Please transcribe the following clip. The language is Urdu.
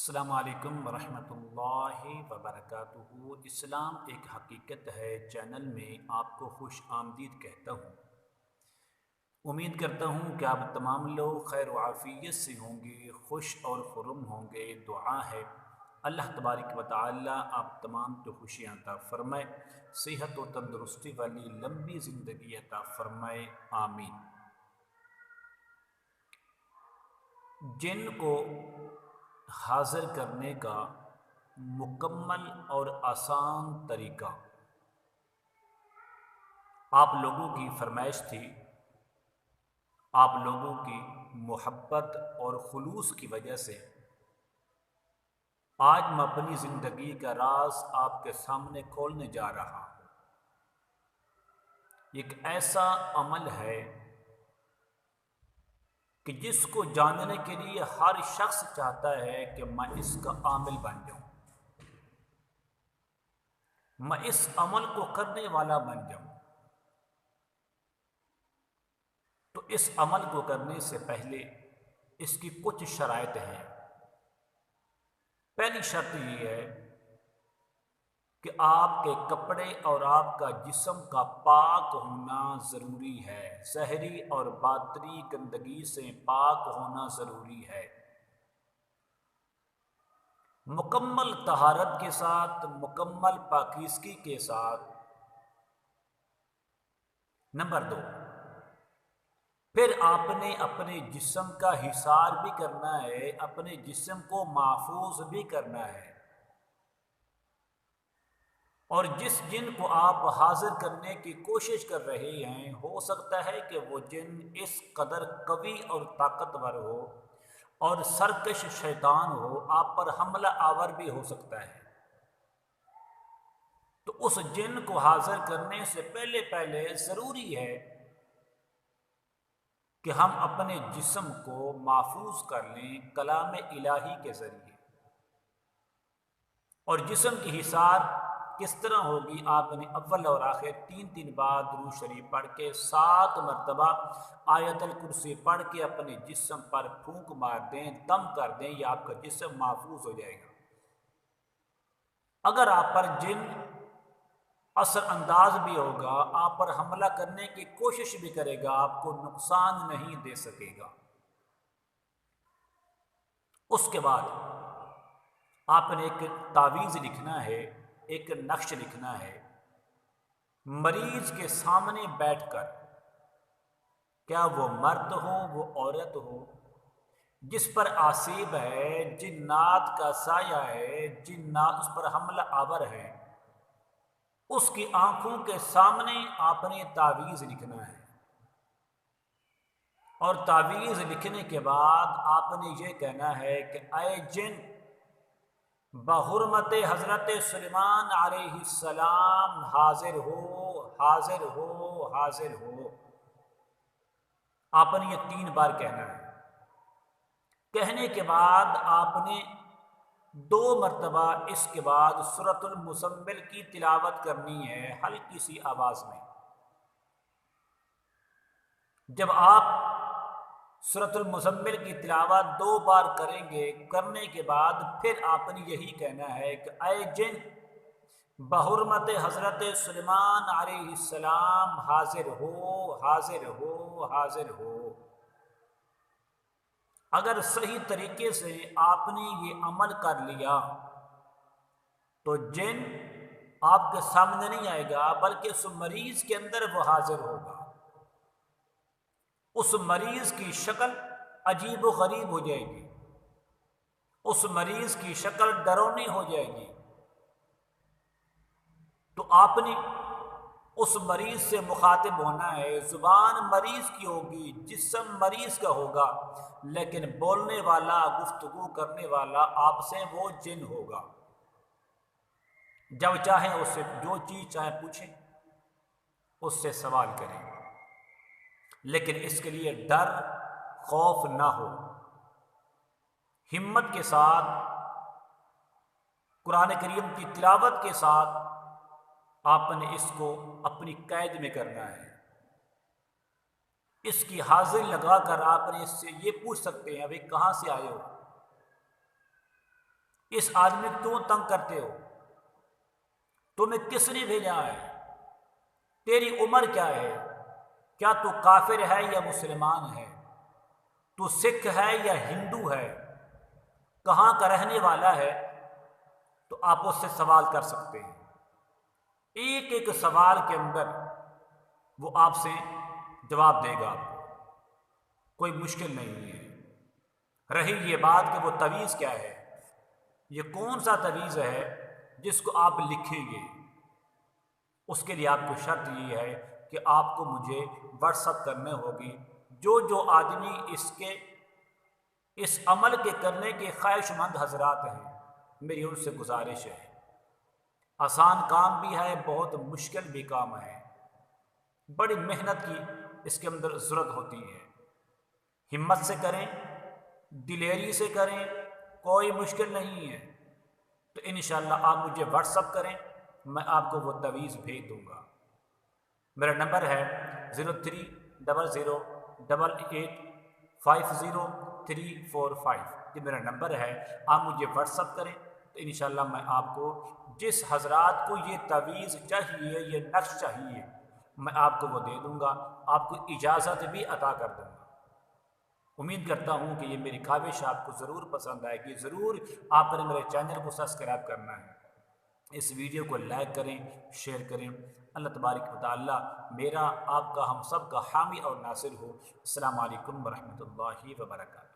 السلام علیکم ورحمۃ اللہ وبرکاتہ۔ اسلام ایک حقیقت ہے چینل میں آپ کو خوش آمدید کہتا ہوں۔ امید کرتا ہوں کہ آپ تمام لوگ خیر و عافیت سے ہوں گے، خوش اور خرم ہوں گے۔ دعا ہے اللہ تبارک و تعالی آپ تمام کو خوشیاں عطا فرمائے، صحت و تندرستی والی لمبی زندگی عطا فرمائے، آمین۔ جن کو حاضر کرنے کا مکمل اور آسان طریقہ آپ لوگوں کی فرمائش تھی، آپ لوگوں کی محبت اور خلوص کی وجہ سے آج میں اپنی زندگی کا راز آپ کے سامنے کھولنے جا رہا ہوں۔ ایک ایسا عمل ہے کہ جس کو جاننے کے لیے ہر شخص چاہتا ہے کہ میں اس کا عامل بن جاؤں، میں اس عمل کو کرنے والا بن جاؤں۔ تو اس عمل کو کرنے سے پہلے اس کی کچھ شرائط ہیں۔ پہلی شرط یہ ہے کہ آپ کے کپڑے اور آپ کا جسم کا پاک ہونا ضروری ہے، ظاہری اور باطنی گندگی سے پاک ہونا ضروری ہے۔ مکمل طہارت کے ساتھ، مکمل پاکیزگی کے ساتھ۔ نمبر 2، پھر آپ نے اپنے جسم کا حصار بھی کرنا ہے، اپنے جسم کو محفوظ بھی کرنا ہے، اور جس جن کو آپ حاضر کرنے کی کوشش کر رہے ہیں، ہو سکتا ہے کہ وہ جن اس قدر قوی اور طاقتور ہو اور سرکش شیطان ہو، آپ پر حملہ آور بھی ہو سکتا ہے۔ تو اس جن کو حاضر کرنے سے پہلے ضروری ہے کہ ہم اپنے جسم کو محفوظ کر لیں کلام الہی کے ذریعے۔ اور جسم کی حصار کس طرح ہوگی؟ آپ نے اول اور آخر 3 بار درود شریف پڑھ کے 7 مرتبہ آیت الکرسی پڑھ کے اپنے جسم پر پھونک مار دیں، دم کر دیں، یہ آپ کا جسم محفوظ ہو جائے گا۔ اگر آپ پر جن اثر انداز بھی ہوگا، آپ پر حملہ کرنے کی کوشش بھی کرے گا، آپ کو نقصان نہیں دے سکے گا۔ اس کے بعد آپ نے ایک تعویذ لکھنا ہے، ایک نقش لکھنا ہے، مریض کے سامنے بیٹھ کر، کیا وہ مرد ہو وہ عورت ہو، جس پر آسیب ہے، جنات کا سایہ ہے، جنات اس پر حملہ آور ہے، اس کی آنکھوں کے سامنے آپ نے تعویذ لکھنا ہے۔ اور تعویذ لکھنے کے بعد آپ نے یہ کہنا ہے کہ اے جن، بحرمت حضرت سلیمان علیہ السلام حاضر ہو، حاضر ہو، حاضر ہو۔ آپ نے یہ 3 بار کہنا ہے۔ کہنے کے بعد آپ نے 2 مرتبہ اس کے بعد سورۃ المزمل کی تلاوت کرنی ہے، ہلکی سی آواز میں۔ جب آپ سورۃ المزمل کی تلاوت 2 بار کریں گے، کرنے کے بعد پھر آپ نے یہی کہنا ہے کہ اے جن، بحرمت حضرت سلیمان علیہ السلام حاضر ہو، حاضر ہو، حاضر ہو۔ اگر صحیح طریقے سے آپ نے یہ عمل کر لیا تو جن آپ کے سامنے نہیں آئے گا، بلکہ اس مریض کے اندر وہ حاضر ہوگا۔ اس مریض کی شکل عجیب و غریب ہو جائے گی، اس مریض کی شکل ڈراؤنی ہو جائے گی۔ تو آپ نے اس مریض سے مخاطب ہونا ہے، زبان مریض کی ہوگی، جسم مریض کا ہوگا، لیکن بولنے والا، گفتگو کرنے والا آپ سے وہ جن ہوگا۔ جب چاہیں اس سے جو چیز چاہیں پوچھیں، اس سے سوال کریں، لیکن اس کے لیے ڈر، خوف نہ ہو۔ ہمت کے ساتھ، قرآن کریم کی تلاوت کے ساتھ آپ نے اس کو اپنی قید میں کرنا ہے۔ اس کی حاضری لگا کر آپ نے اس سے یہ پوچھ سکتے ہیں، ابھی کہاں سے آئے ہو؟ اس آدمی کو کیوں تنگ کرتے ہو؟ تمہیں کس نے بھیجا ہے؟ تیری عمر کیا ہے؟ کیا تو کافر ہے یا مسلمان ہے؟ تو سکھ ہے یا ہندو ہے؟ کہاں کا رہنے والا ہے؟ تو آپ اس سے سوال کر سکتے ہیں۔ ایک ایک سوال کے اندر وہ آپ سے جواب دے گا، کوئی مشکل نہیں ہے۔ رہی یہ بات کہ وہ تعویذ کیا ہے، یہ کون سا تعویذ ہے جس کو آپ لکھیں گے، اس کے لیے آپ کو شرط یہ ہے کہ آپ کو مجھے واٹس ایپ کرنے ہوگی۔ جو آدمی اس عمل کے کرنے کے خواہش مند حضرات ہیں، میری ان سے گزارش ہے، آسان کام بھی ہے، بہت مشکل بھی کام ہے، بڑی محنت کی اس کے اندر ضرورت ہوتی ہے۔ ہمت سے کریں، دلیری سے کریں، کوئی مشکل نہیں ہے۔ تو انشاءاللہ آپ مجھے واٹس ایپ کریں، میں آپ کو وہ تعویذ بھیج دوں گا۔ میرا نمبر ہے 0300885035، یہ میرا نمبر ہے۔ آپ مجھے واٹس ایپ کریں تو انشاءاللہ میں آپ کو جس حضرات کو یہ تعویذ چاہیے، یہ نقش چاہیے، میں آپ کو وہ دے دوں گا، آپ کو اجازت بھی عطا کر دوں گا۔ امید کرتا ہوں کہ یہ میری کاوش آپ کو ضرور پسند آئے گی۔ ضرور آپ نے میرے چینل کو سبسکرائب کرنا ہے، اس ویڈیو کو لائک کریں، شیئر کریں۔ اللہ تبارک و تعالی میرا، آپ کا، ہم سب کا حامی اور ناصر ہو۔ السلام علیکم ورحمۃ اللہ وبرکاتہ۔